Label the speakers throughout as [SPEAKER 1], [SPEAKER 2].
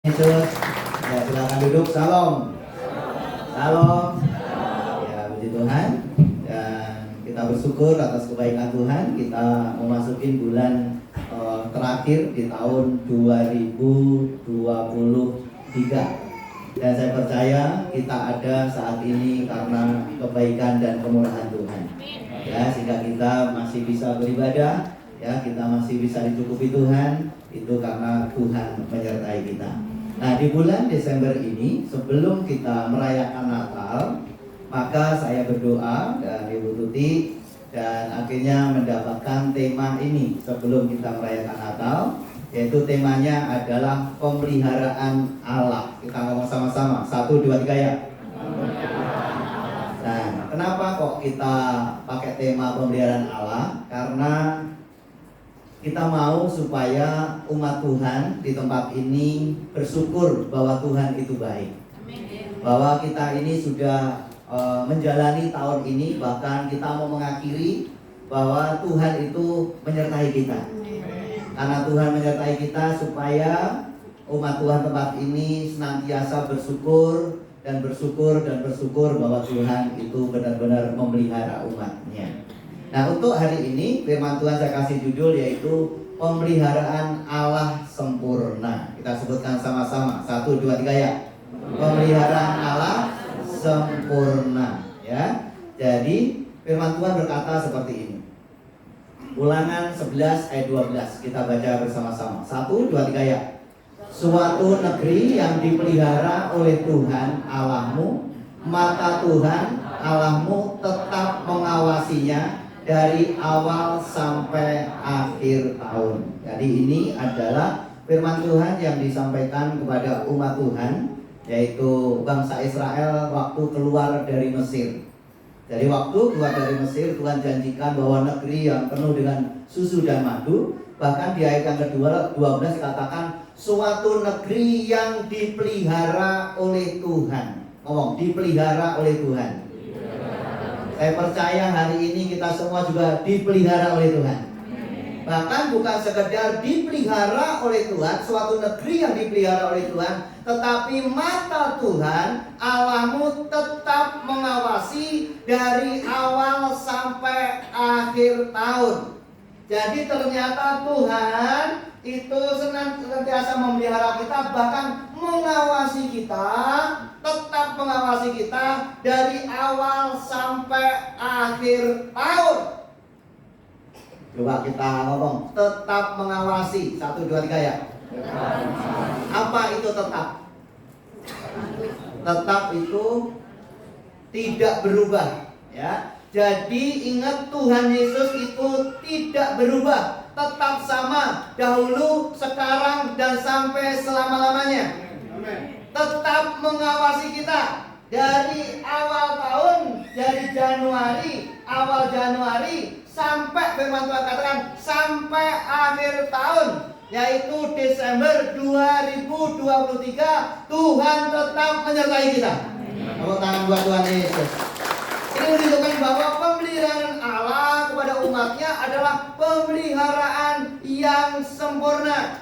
[SPEAKER 1] Yesus, ya silakan duduk. Salam, salam. Ya puji Tuhan. Dan kita bersyukur atas kebaikan Tuhan. Kita memasuki bulan terakhir di tahun 2023. Dan saya percaya kita ada saat ini karena kebaikan dan kemurahan Tuhan. Ya, sehingga kita masih bisa beribadah, ya kita masih bisa dicukupi Tuhan. Itu karena Tuhan menyertai kita. Nah, di bulan Desember ini, sebelum kita merayakan Natal, maka saya berdoa dan Ibu Tuti dan akhirnya mendapatkan tema ini sebelum kita merayakan Natal, yaitu temanya adalah pemeliharaan Allah. Kita ngomong sama-sama, 1, 2, 3 ya. Nah, kenapa kok kita pakai tema pemeliharaan Allah? Karena kita mau supaya umat Tuhan di tempat ini bersyukur bahwa Tuhan itu baik. Bahwa kita ini sudah menjalani tahun ini, bahkan kita mau mengakhiri bahwa Tuhan itu menyertai kita. Karena Tuhan menyertai kita supaya umat Tuhan tempat ini senantiasa bersyukur dan bersyukur bahwa Tuhan itu benar-benar memelihara umatnya. Nah, untuk hari ini firman Tuhan saya kasih judul yaitu pemeliharaan Allah sempurna. Kita sebutkan sama-sama, 1, 2, 3 ya. Pemeliharaan Allah sempurna, ya. Jadi firman Tuhan berkata seperti ini. Ulangan 11 ayat 12 kita baca bersama-sama. 1, 2, 3 ya. Suatu negeri yang dipelihara oleh Tuhan Allahmu, mata Tuhan Allahmu tetap mengawasinya dari awal sampai akhir tahun. Jadi ini adalah firman Tuhan yang disampaikan kepada umat Tuhan, yaitu bangsa Israel waktu keluar dari Mesir. Jadi waktu keluar dari Mesir, Tuhan janjikan bahwa negeri yang penuh dengan susu dan madu. Bahkan di ayat yang kedua 12 dikatakan suatu negeri yang dipelihara oleh Tuhan. Ngomong, dipelihara oleh Tuhan. Saya percaya hari ini kita semua juga dipelihara oleh Tuhan. Bahkan bukan sekedar dipelihara oleh Tuhan, suatu negeri yang dipelihara oleh Tuhan, tetapi mata Tuhan Allahmu tetap mengawasi dari awal sampai akhir tahun. Jadi ternyata Tuhan itu senantiasa memelihara kita, bahkan mengawasi kita, tetap mengawasi kita dari awal sampai akhir tahun. Coba kita ngomong, tetap mengawasi. 1, 2, 3 ya. Apa itu tetap? Tetap itu tidak berubah, ya. Jadi ingat, Tuhan Yesus itu tidak berubah, tetap sama dahulu, sekarang, dan sampai selama-lamanya. Tetap mengawasi kita dari awal tahun, dari awal Januari sampai firman Tuhan katakan sampai akhir tahun, yaitu Desember 2023. Tuhan tetap menyertai kita. Tepuk tangan buat Tuhan Yesus. Ini menunjukkan bahwa pemeliharaan Allah kepada umatnya adalah pemeliharaan yang sempurna.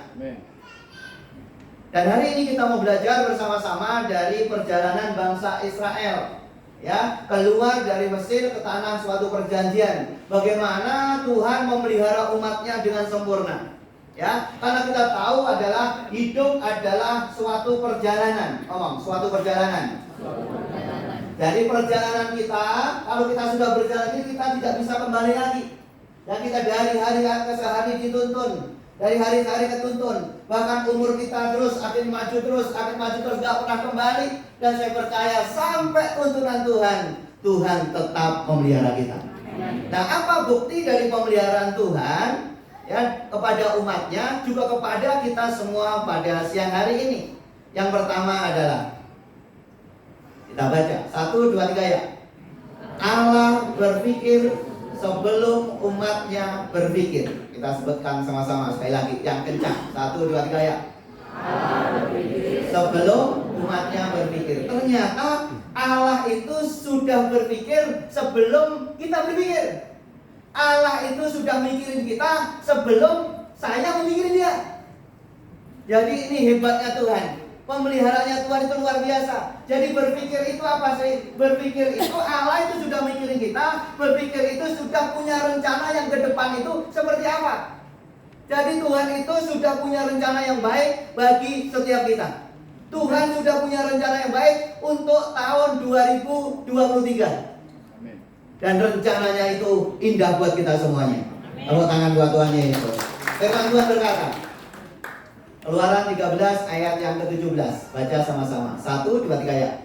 [SPEAKER 1] Dan hari ini kita mau belajar bersama-sama dari perjalanan bangsa Israel, ya, keluar dari Mesir ke tanah suatu perjanjian. Bagaimana Tuhan memelihara umatnya dengan sempurna, ya. Karena kita tahu adalah hidup adalah suatu perjalanan. Ngomong, suatu perjalanan. Dari perjalanan kita, kalau kita sudah berjalan ini, kita tidak bisa kembali lagi. Dan kita dari hari ke hari dituntun, dari hari ke hari ketuntun. Bahkan umur kita terus akan maju terus, gak pernah kembali. Dan saya percaya sampai tuntunan Tuhan tetap memelihara kita. Nah, apa bukti dari pemeliharaan Tuhan, ya, kepada umatnya, juga kepada kita semua pada siang hari ini? Yang pertama adalah, kita baca 1, 2, 3 ya. Allah berpikir sebelum umatnya berpikir. Kita sebutkan sama-sama sekali lagi yang kencang. 1, 2, 3 ya. Allah berpikir sebelum umatnya berpikir. Ternyata Allah itu sudah berpikir sebelum kita berpikir. Allah itu sudah mikirin kita sebelum saya memikirin dia. Jadi ini hebatnya Tuhan. Pemeliharanya Tuhan itu luar biasa. Jadi berpikir itu apa sih? Berpikir itu Allah itu sudah mikirin kita. Berpikir itu sudah punya rencana yang ke depan itu seperti apa. Jadi Tuhan itu sudah punya rencana yang baik bagi setiap kita. Tuhan sudah punya rencana yang baik untuk tahun 2023. Dan rencananya itu indah buat kita semuanya. Tepuk tangan buat Tuhan Yesus. Firman Tuhan berkata, Keluaran 13 ayat yang ke-17. Baca sama-sama. 1, 2, 3 ya.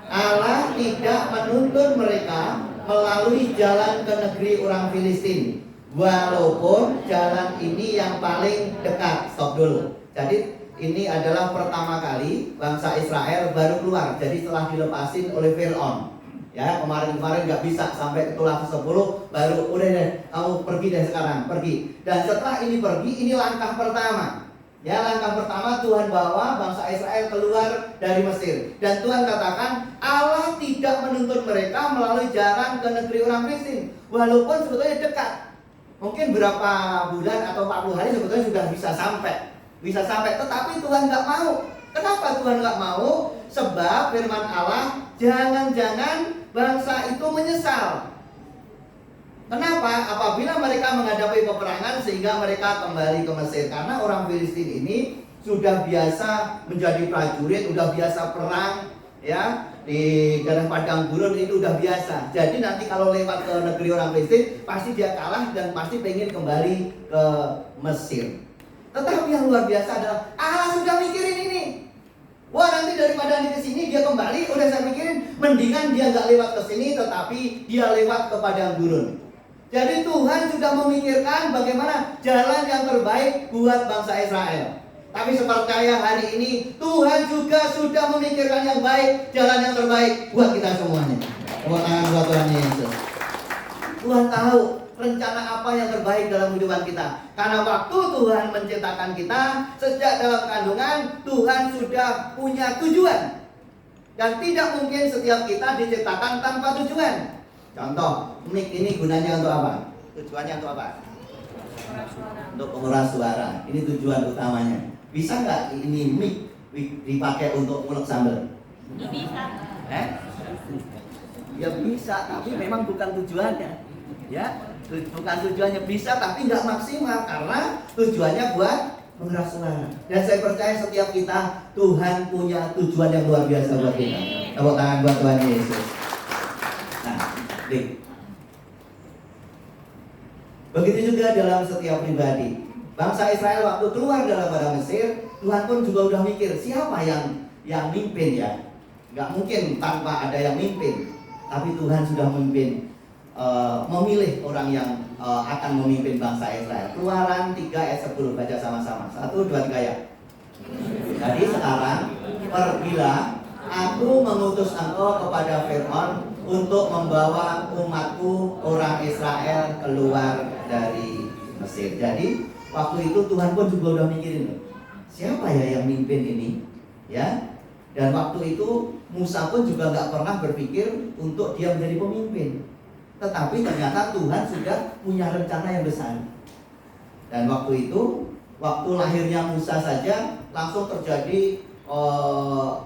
[SPEAKER 1] Allah tidak menuntun mereka melalui jalan ke negeri orang Filistin, walaupun jalan ini yang paling dekat. Stop dulu. Jadi ini adalah pertama kali bangsa Israel baru keluar. Jadi setelah dilepasin oleh Fir'aun. Ya, kemarin-kemarin nggak bisa sampai ke tulah ke-10, baru udah deh, kamu pergi deh sekarang, pergi. Dan setelah ini pergi, ini langkah pertama. Ya, langkah pertama Tuhan bawa bangsa Israel keluar dari Mesir. Dan Tuhan katakan Allah tidak menuntun mereka melalui jalan ke negeri orang Filistin, walaupun sebetulnya dekat. Mungkin berapa bulan atau 40 hari sebetulnya sudah bisa sampai, tetapi Tuhan nggak mau. Kenapa Tuhan nggak mau? Sebab firman Allah, jangan-jangan bangsa itu menyesal. Kenapa? Apabila mereka menghadapi peperangan sehingga mereka kembali ke Mesir. Karena orang Filistin ini sudah biasa menjadi prajurit, sudah biasa perang, ya, di dalam padang gurun itu udah biasa. Jadi nanti kalau lewat ke negeri orang Filistin, pasti dia kalah dan pasti pengen kembali ke Mesir. Tetapi yang luar biasa adalah Allah sudah mikirin ini. Wah, nanti daripada di sini dia kembali, udah saya pikirin mendingan dia nggak lewat ke sini, tetapi dia lewat ke padang gurun. Jadi Tuhan sudah memikirkan bagaimana jalan yang terbaik buat bangsa Israel. Tapi sepercaya hari ini Tuhan juga sudah memikirkan yang baik, jalan yang terbaik buat kita semuanya. Tepuk tangan buat Tuhan Yesus. Tuhan tahu rencana apa yang terbaik dalam kehidupan kita. Karena waktu Tuhan menciptakan kita, sejak dalam kandungan Tuhan sudah punya tujuan. Dan tidak mungkin setiap kita diciptakan tanpa tujuan. Contoh, mic ini gunanya untuk apa? Tujuannya untuk apa? Untuk penguras suara. Ini tujuan utamanya. Bisa nggak ini mic dipakai untuk ngulek sambal?
[SPEAKER 2] Bisa.
[SPEAKER 1] Ya bisa, tapi memang bukan tujuannya. Ya, bukan tujuannya, bisa tapi nggak maksimal karena tujuannya buat menguras suara. Dan saya percaya setiap kita Tuhan punya tujuan yang luar biasa buat kita. Tepuk tangan buat Tuhan Yesus. Nah, begitu juga dalam setiap pribadi. Bangsa Israel waktu keluar daripada Mesir, Tuhan pun juga udah mikir siapa yang mimpin ya. Nggak mungkin tanpa ada yang mimpin. Tapi Tuhan sudah memimpin, memilih orang yang akan memimpin bangsa Israel. Keluaran 3 ayat 10, baca sama-sama. 1, 2, 3 ya. Jadi sekarang pergilah, aku mengutus engkau kepada Fir'aun untuk membawa umatku orang Israel keluar dari Mesir. Jadi waktu itu Tuhan pun juga udah mikirin, siapa ya yang mimpin ini, ya. Dan waktu itu Musa pun juga nggak pernah berpikir untuk dia menjadi pemimpin. Tetapi ternyata Tuhan sudah punya rencana yang besar. Dan waktu itu, waktu lahirnya Musa saja langsung terjadi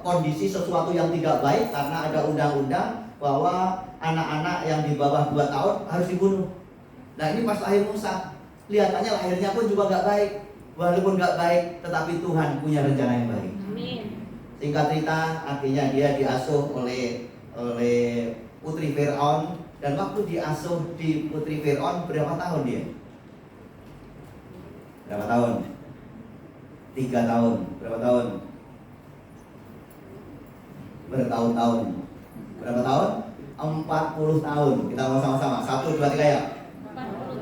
[SPEAKER 1] kondisi sesuatu yang tidak baik karena ada undang-undang bahwa anak-anak yang di bawah 2 tahun harus dibunuh. Nah ini pas lahir Musa, kelihatannya lahirnya pun juga nggak baik. Walaupun nggak baik, tetapi Tuhan punya rencana yang baik.
[SPEAKER 2] Amin.
[SPEAKER 1] Singkat cerita, akhirnya dia diasuh oleh putri Fir'aun. Dan waktu diasuh di putri Fir'aun, berapa tahun dia? Berapa tahun? 3 tahun. Berapa tahun? Bertahun-tahun. Berapa tahun? 40 tahun. Kita mau sama-sama. 1, 2, 3 ya.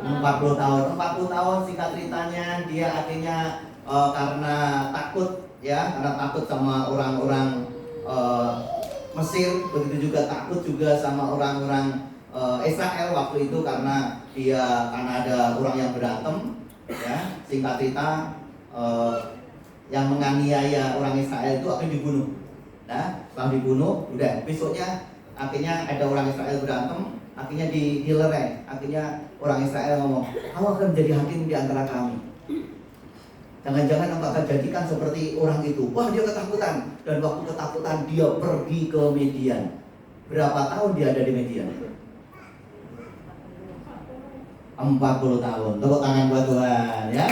[SPEAKER 1] 40 tahun. 40 tahun singkat ceritanya dia akhirnya karena takut ya, karena takut sama orang-orang Mesir, begitu juga takut juga sama orang-orang Israel waktu itu karena ada orang yang berantem ya. Singkat cerita yang menganiaya orang Israel itu akan dibunuh. Nah, setelah dibunuh, udah besoknya akhirnya ada orang Israel berantem, akhirnya dilerai. Akhirnya orang Israel ngomong, kamu akan menjadi hakim di antara kami. Jangan-jangan engkau akan jadikan seperti orang itu. Wah, dia ketakutan. Dan waktu ketakutan dia pergi ke Midian. Berapa tahun dia ada di Midian? 40 tahun. Tepuk tangan buat Tuhan ya.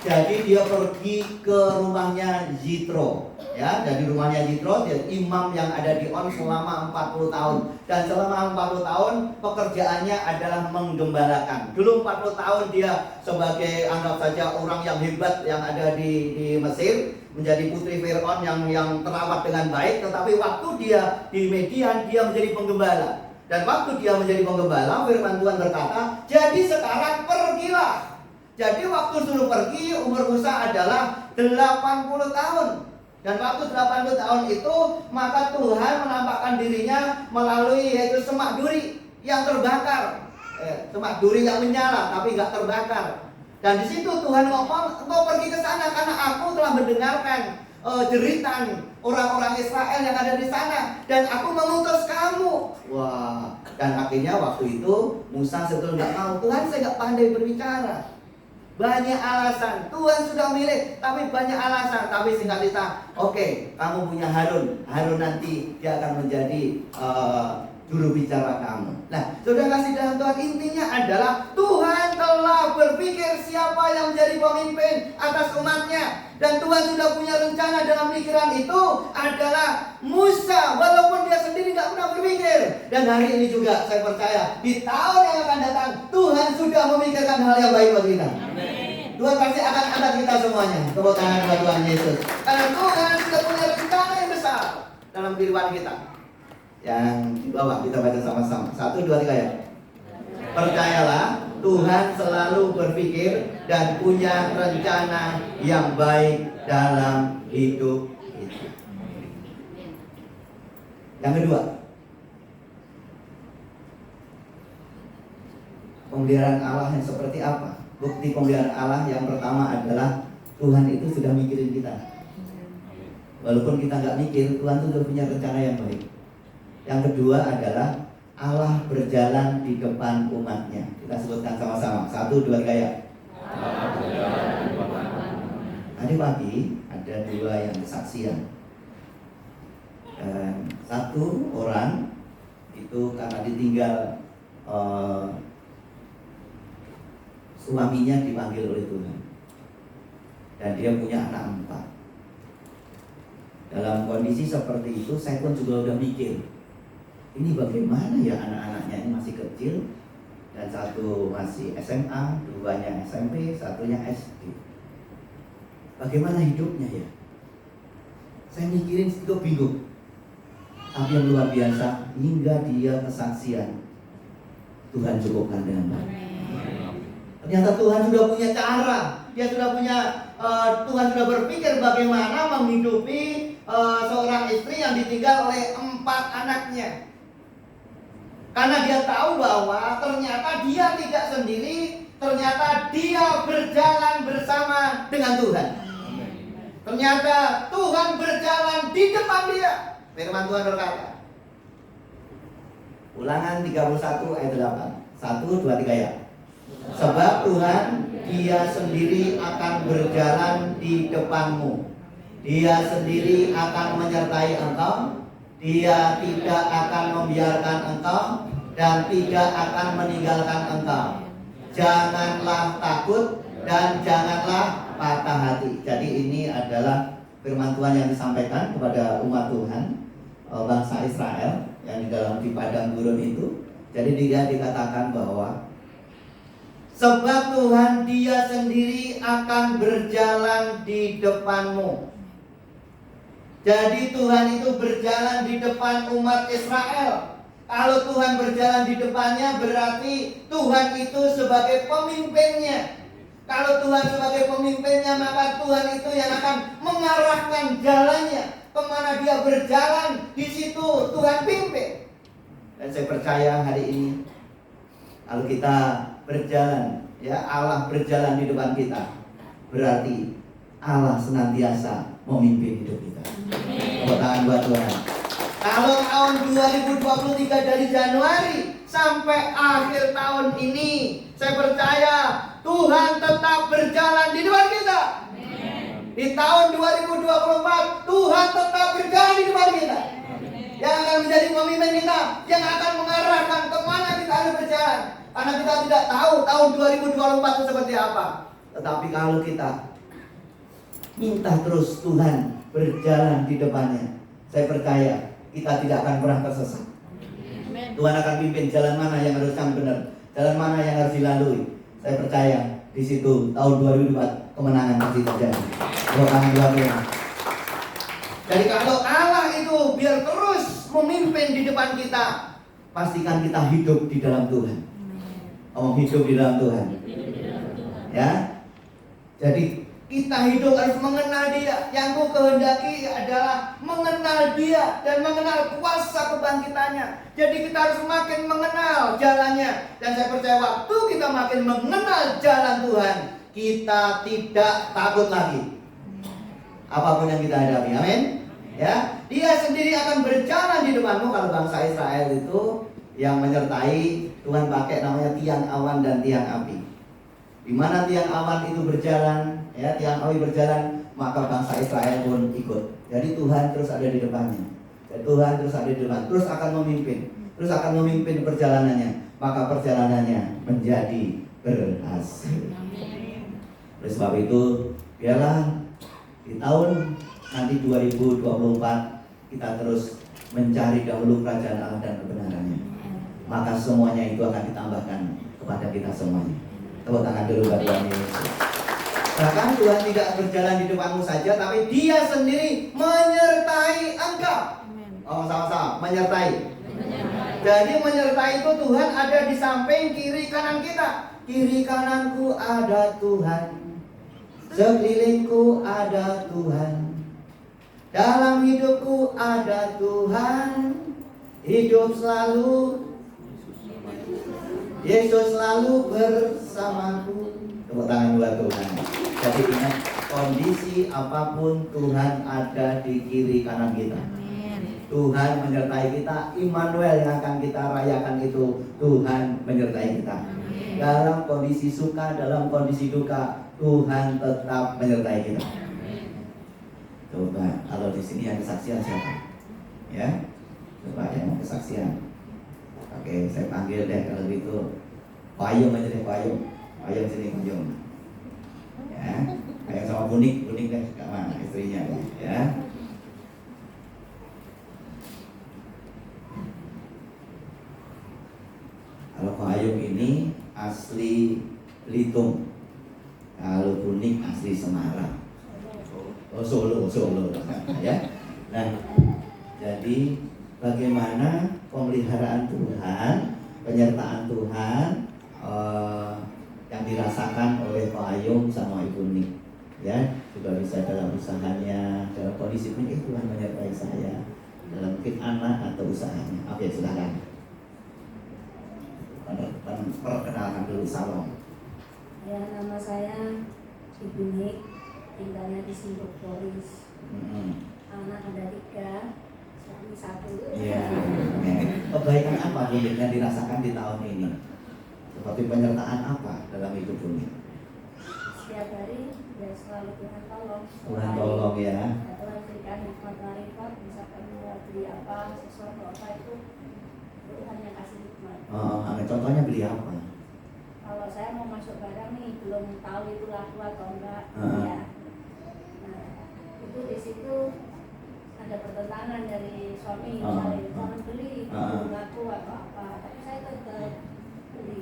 [SPEAKER 1] Jadi dia pergi ke rumahnya Yitro. Ya, jadi rumahnya Yitro, dia imam yang ada di On selama 40 tahun. Dan selama 40 tahun pekerjaannya adalah menggembalakan. Dulu 40 tahun dia sebagai anggap saja orang yang hebat yang ada di Mesir, menjadi putri Firaun yang terawat dengan baik. Tetapi waktu dia di Midian dia menjadi penggembala. Dan waktu dia menjadi penggembala, firman Tuhan berkata, jadi sekarang pergilah. Jadi waktu suruh pergi, umur Musa adalah 80 tahun. Dan waktu 80 tahun itu, maka Tuhan menampakkan dirinya melalui yaitu semak duri yang terbakar. Semak duri yang menyala, tapi nggak terbakar. Dan di situ Tuhan ngomong, engkau pergi ke sana karena aku telah mendengarkan jeritan orang-orang Israel yang ada di sana, dan aku mengutus kamu. Wah, dan akhirnya waktu itu Musa sebetulnya nggak mau. Tuhan, saya nggak pandai berbicara. Banyak alasan. Tuhan sudah milih, tapi banyak alasan. Tapi singkat cerita, oke, kamu punya Harun. Harun nanti dia akan menjadi juru bicara kamu. Nah, saudara kasih dalam Tuhan, intinya adalah Tuhan telah berpikir siapa yang menjadi pemimpin atas umatnya. Dan Tuhan sudah punya rencana dalam pikiran itu adalah Musa, walaupun dia sendiri nggak pernah berpikir. Dan hari ini juga saya percaya di tahun yang akan datang Tuhan sudah memikirkan hal yang baik buat kita. Tuhan pasti akan angkat kita semuanya. Tepuk tangan buat Tuhan Yesus. Karena Tuhan sudah punya rencana yang besar dalam kehidupan kita. Yang di bawah kita baca sama-sama. 1, 2, 3 ya. Percayalah, Tuhan selalu berpikir dan punya rencana yang baik dalam hidup kita. Yang kedua, pemeliharaan Allah yang seperti apa? Bukti pemeliharaan Allah yang pertama adalah Tuhan itu sudah mikirin kita. Walaupun kita nggak mikir, Tuhan itu sudah punya rencana yang baik. Yang kedua adalah Allah berjalan di depan umatnya. Kita sebutkan sama-sama. 1, 2, 3 ya. Tadi pagi ada 2 yang kesaksian. Dan 1 orang itu karena ditinggal suaminya dipanggil oleh Tuhan. Dan dia punya anak 4. Dalam kondisi seperti itu saya pun juga udah mikir, ini bagaimana ya anak-anaknya ini masih kecil. Dan 1 masih SMA, 2-nya SMP, 1-nya SD. Bagaimana hidupnya ya? Saya mikirin itu bingung. Tapi yang luar biasa, hingga dia kesaksian, Tuhan cukupkan dengan baik. Ternyata Tuhan sudah punya cara. Dia sudah punya, Tuhan sudah berpikir bagaimana menghidupi seorang istri yang ditinggal oleh 4 anaknya. Karena dia tahu bahwa ternyata dia tidak sendiri, ternyata dia berjalan bersama dengan Tuhan. Ternyata Tuhan berjalan di depan dia. Firman Tuhan berkata, Ulangan 31 ayat 8. 1, 2, 3 ya. Sebab Tuhan dia sendiri akan berjalan di depanmu. Dia sendiri akan menyertai engkau. Dia tidak akan membiarkan engkau dan tidak akan meninggalkan engkau. Janganlah takut dan janganlah patah hati. Jadi ini adalah firman Tuhan yang disampaikan kepada umat Tuhan, bangsa Israel yang di padang gurun itu. Jadi dia dikatakan bahwa sebab Tuhan dia sendiri akan berjalan di depanmu. Jadi Tuhan itu berjalan di depan umat Israel. Kalau Tuhan berjalan di depannya berarti Tuhan itu sebagai pemimpinnya. Kalau Tuhan sebagai pemimpinnya, maka Tuhan itu yang akan mengarahkan jalannya. Kemana dia berjalan, di situ Tuhan pimpin. Dan saya percaya hari ini kalau kita berjalan, ya Allah berjalan di depan kita, berarti Allah senantiasa memimpin hidup kita. Tepuk tangan buat Tuhan. Kalau tahun 2023 dari Januari sampai akhir tahun ini, saya percaya Tuhan tetap berjalan di depan kita. Di tahun 2024 Tuhan tetap berjalan di depan kita. Yang akan menjadi pemimpin kita, yang akan mengarahkan kemana kita harus berjalan. Karena kita tidak tahu tahun 2024 itu seperti apa. Tetapi kalau kita minta terus Tuhan berjalan di depannya, saya percaya kita tidak akan pernah tersesat. Tuhan akan pimpin jalan mana yang harus kami benar, jalan mana yang harus dilalui. Saya percaya di situ tahun 2024 kemenangan pasti terjadi. Jadi kalau Allah itu biar terus memimpin di depan kita, pastikan kita hidup di dalam Tuhan. Ngomong hidup di dalam Tuhan. Ya. Jadi kita hidup harus mengenal Dia. Yang ku kehendaki adalah mengenal Dia dan mengenal kuasa kebangkitannya. Jadi kita harus makin mengenal jalannya. Dan saya percaya waktu kita makin mengenal jalan Tuhan, kita tidak takut lagi apapun yang kita hadapi. Amin. Ya, Dia sendiri akan berjalan di depanmu. Kalau bangsa Israel itu yang menyertai, Tuhan pakai namanya tiang awan dan tiang api. Di mana tiang awan itu berjalan, ya, tiang api berjalan, maka bangsa Israel pun ikut. Jadi Tuhan terus ada di depannya. Dan Tuhan terus ada di depan, terus akan memimpin, terus akan memimpin perjalanannya. Maka perjalanannya menjadi berhasil. Oleh sebab itu, biarlah di tahun nanti 2024 kita terus mencari dahulu kerajaan Allah dan kebenarannya. Maka semuanya itu akan ditambahkan kepada kita semuanya. Tepuk tangan dulu buat Tuhan Yesus. Bahkan Tuhan tidak berjalan di depanmu saja, tapi Dia sendiri menyertai engkau. Oh, sama-sama, menyertai. Jadi menyertai itu Tuhan ada di samping kiri kanan kita. Kiri kananku ada Tuhan, sekelilingku ada Tuhan, dalam hidupku ada Tuhan, hidup selalu, Yesus selalu bersamaku. Tepuk tangan buat Tuhan. Jadi ingat, kondisi apapun Tuhan ada di kiri kanan kita. Tuhan menyertai kita. Immanuel yang akan kita rayakan itu Tuhan menyertai kita. Dalam kondisi suka, dalam kondisi duka, Tuhan tetap menyertai kita. Coba, kalau di sini yang kesaksian siapa? Ya, coba yang kesaksian. Oke, saya panggil deh kalau gitu. Payung aja deh, payung. Payung sini, payung. Ya, kayak sama bunik deh, mana istrinya deh, ya. Kalau payung ini asli Belitung, kalau bunik asli Semarang. Oh, Solo, ya. Nah, jadi bagaimana pemeliharaan Tuhan, penyertaan Tuhan yang dirasakan oleh Pak Ayung sama Ibu Nik, ya, juga bisa dalam usahanya, dalam kondisi ini Tuhan menyertai saya dalam mungkin anak atau usahanya. Oke, silakan. Perkenalkan dulu, salam.
[SPEAKER 2] Ya, nama saya Ibu Nik, tinggalnya di Simbok Polis. Anak ada 3, suami 1.
[SPEAKER 1] Iya. Kebaikan apa Bu Nik yang dirasakan di tahun ini? Seperti penyertaan apa dalam hidup Bu Nik?
[SPEAKER 2] Setiap hari ya selalu Tuhan tolong.
[SPEAKER 1] Tuhan tolong ya.
[SPEAKER 2] Tuhan berikan hikmat marifat, misalkan mau beli apa, sesuatu apa itu Tuhan yang kasih hikmat.
[SPEAKER 1] Contohnya beli apa?
[SPEAKER 2] Kalau saya mau masuk barang nih, belum tahu itu laku atau enggak, ya. Nah, itu di situ ada pertentangan dari suami, misalnya jangan beli, belum laku atau apa. Tapi saya tetap beli.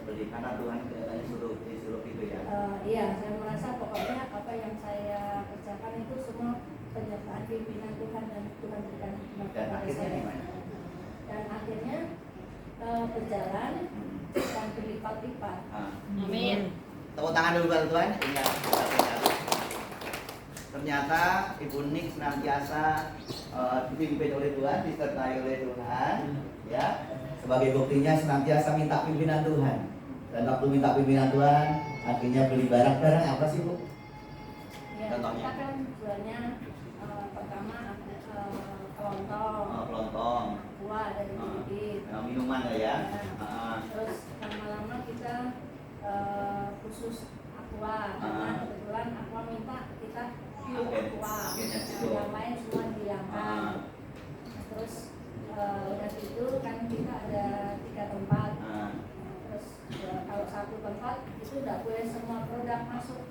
[SPEAKER 1] Karena Tuhan disuruh itu ya.
[SPEAKER 2] Iya, saya merasa pokoknya apa yang saya kerjakan itu semua penyertaan pimpinan Tuhan dan Tuhan berikan hikmat kepada saya. Dan akhirnya berjalan dan berlipat-lipat.
[SPEAKER 3] Amin.
[SPEAKER 1] Tepuk tangan dulu buat Tuhan. Ternyata Ibu Nik senantiasa dipimpin oleh Tuhan, disertai oleh Tuhan, ya. Sebagai buktinya senantiasa minta pimpinan Tuhan. Dan waktu minta pimpinan Tuhan, akhirnya beli barang-barang apa sih Bu?
[SPEAKER 2] Ya, kita kan jualnya pertama kelontong,
[SPEAKER 1] Kelontong,
[SPEAKER 2] buah dari bibit,
[SPEAKER 1] minuman lah ya.
[SPEAKER 2] terus lama-lama kita khusus aqua, karena kebetulan aqua minta kita aqua. Yang lain semua dihilangkan. Terus udah gitu kan kita ada 3 tempat. Terus kalau 1 tempat itu udah boleh semua produk masuk.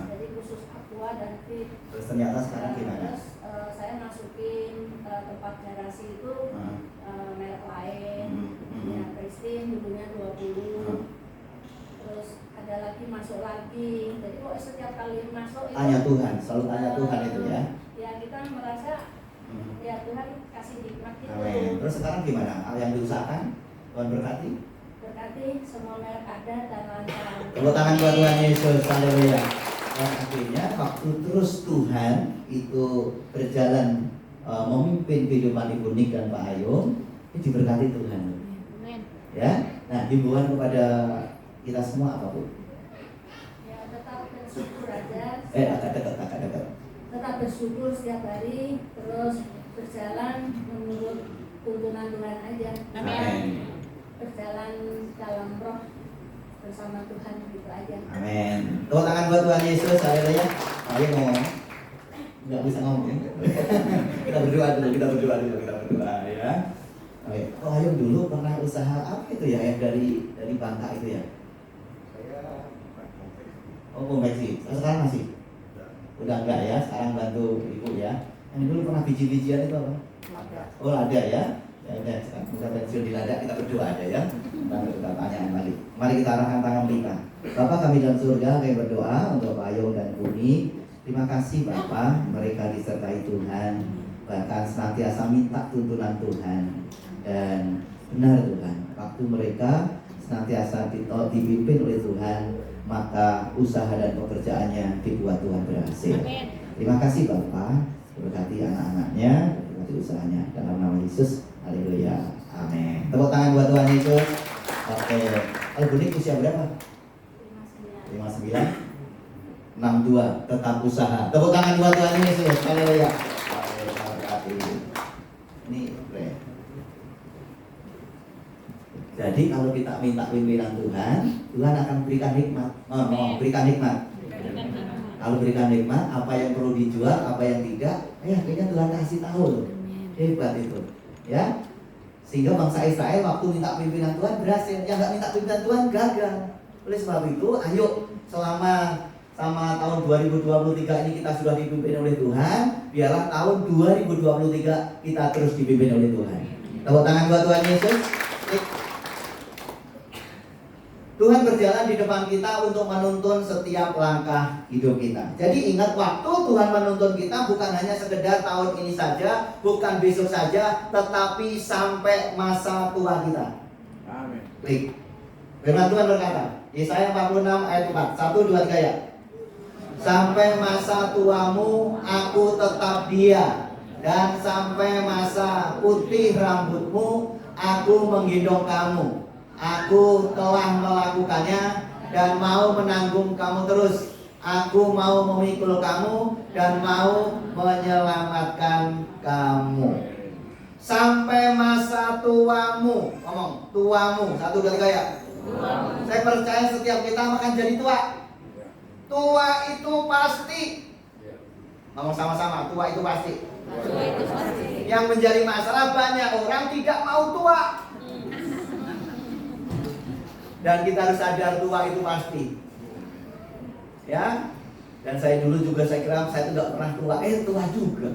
[SPEAKER 2] Jadi khusus aqua dan fit.
[SPEAKER 1] Terus ternyata sekarang gimana?
[SPEAKER 2] Terus saya masukin tempat garasi itu merek lain. Ya, Christine dulunya 20. Terus ada lagi masuk lagi. Jadi kok setiap kali masuk itu
[SPEAKER 1] Tanya Tuhan, selalu tanya Tuhan itu ya.
[SPEAKER 2] Ya kita merasa ya Tuhan kasih hikmat itu.
[SPEAKER 1] Amin. Terus sekarang gimana? Hal yang diusahakan Tuhan berkati?
[SPEAKER 2] Berkati semua merek ada dan lancar.
[SPEAKER 1] Tepuk tangan buat Tuhan Yesus, haleluya. Dan akhirnya waktu terus Tuhan itu berjalan memimpin kehidupan Ibu Nik dan Pak Ayung, ini diberkati Tuhan. Ya, nah himbauan kepada kita semua apa Bu?
[SPEAKER 2] Ya tetap bersyukur aja.
[SPEAKER 1] Agak dekat.
[SPEAKER 2] Tetap bersyukur setiap hari, terus berjalan menurut tuntunan Tuhan aja.
[SPEAKER 1] Amin.
[SPEAKER 2] Berjalan dalam roh bersama Tuhan gitu aja.
[SPEAKER 1] Amin. Tepuk tangan buat Tuhan Yesus, haleluya. Ayo ngomong. Nggak bisa ngomong ya. Kita berdoa dulu ya. Oke. Oh, Ayung dulu pernah usaha apa itu ya yang dari Bangka itu ya? Oh, konveksi. Sekarang masih? Udah enggak ya? Sekarang bantu Ibu ya. Yang dulu pernah biji-bijian itu apa? Oh, ada ya. Ya udah, sekarang kita pensiun di lada, kita berdoa aja ya. Lalu kita tanya lagi. Mari kita arahkan tangan kita. Bapak kami dalam surga, kami berdoa untuk Pak Ayung dan Buni. Terima kasih Bapak, mereka disertai Tuhan. Bahkan senantiasa minta tuntunan Tuhan. Dan benar Tuhan, waktu mereka senantiasa dipimpin oleh Tuhan, maka usaha dan pekerjaannya dibuat Tuhan berhasil. Terima kasih Bapak, berkati anak-anaknya, berkati usahanya dalam nama Yesus. Haleluya. Amin. Tepuk tangan buat Tuhan Yesus. Oke. Kalau Buni usia berapa? 59. 62. Tetap usaha. Tepuk tangan buat Tuhan Yesus. Haleluya. Ini jadi kalau kita minta pimpinan Tuhan, Tuhan akan berikan hikmat. Berikan hikmat. Kalau berikan hikmat, apa yang perlu dijual, apa yang tidak, akhirnya Tuhan kasih tahu. Hebat itu, ya. Sehingga bangsa Israel waktu minta pimpinan Tuhan berhasil, yang nggak minta pimpinan Tuhan gagal. Oleh sebab itu, ayo sama tahun 2023 ini kita sudah dipimpin oleh Tuhan, biarlah tahun 2023 kita terus dipimpin oleh Tuhan. Tepuk tangan buat Tuhan Yesus. Tuhan berjalan di depan kita untuk menuntun setiap langkah hidup kita. Jadi ingat, waktu Tuhan menuntun kita bukan hanya sekedar tahun ini saja, bukan besok saja, tetapi sampai masa tua kita.
[SPEAKER 3] Amin.
[SPEAKER 1] Baik. Firman Tuhan berkata, Yesaya 46 ayat 4. 1, 2, 3 ya. Sampai masa tuamu aku tetap dia, dan sampai masa putih rambutmu aku menggendong kamu. Aku telah melakukannya dan mau menanggung kamu terus. Aku mau memikul kamu dan mau menyelamatkan kamu. Sampai masa tuamu. Ngomong, tuamu. 1, 2, 3 ya. Saya percaya setiap kita akan jadi tua. Tua itu pasti. Ngomong sama-sama, tua itu pasti. Yang menjadi masalah, banyak orang tidak mau tua. Dan kita harus sadar tua itu pasti. Ya. Dan saya dulu juga saya kira saya itu tidak pernah tua. Tua juga.